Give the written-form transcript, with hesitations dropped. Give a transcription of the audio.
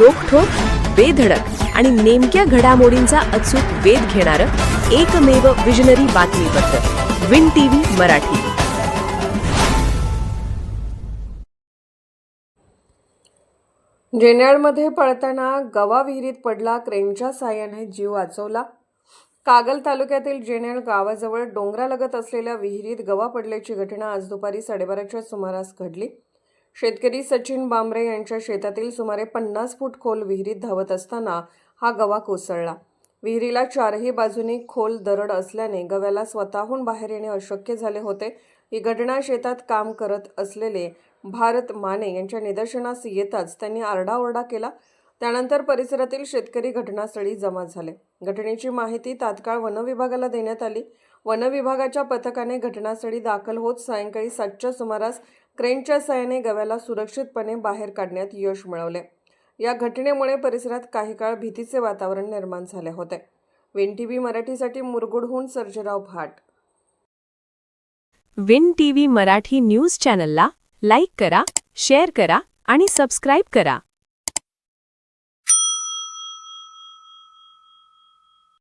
रोखठोक, बेधडक आणि नेमक्या घडामोडींचा अचूक वेध घेणारं एकमेव विजनरी बातमीपत्र विन टीव्ही मराठी. जेन्याडमध्ये पळताना गवा विहिरीत पडला, क्रेनच्या साहाय्याने जीव वाचवला. कागल तालुक्यातील जेन्याड गावाजवळ डोंगरालगत असलेल्या विहिरीत गवा पडल्याची घटना आज दुपारी 12:30च्या सुमारास घडली. शेतकरी सचिन बांबरे यांच्या शेतातील सुमारे 50 फूट खोल विहिरीत धावत असताना हा गवा कोसळला. विहिरीला चारही बाजूनी खोल दरड असल्याने गव्याला स्वतःहून बाहेर येणे अशक्य झाले होते. ही घटना शेतात काम करत असलेले भारत माने यांच्या निदर्शनास येताच त्यांनी आरडाओरडा केला. त्यानंतर परिसरातील शेतकरी घटनास्थळी जमा झाले. घटनेची माहिती तात्काळ वनविभागाला देण्यात आली. वनविभागाच्या पथकाने घटनास्थळी दाखल होत सायंकाळी 7च्या सुमारास क्रेनच्या साहाय्याने गव्याला सुरक्षितपणे बाहेर काढण्यात यश मिळवले. या घटनेमुळे परिसरात काही काळ भीतीचे वातावरण निर्माण झाले होते. विन टीव्ही मराठीसाठी मुरगुडहून सर्जेराव भाट. विन टीव्ही मराठी न्यूज चॅनलला लाईक करा, शेअर करा आणि सबस्क्राईब करा.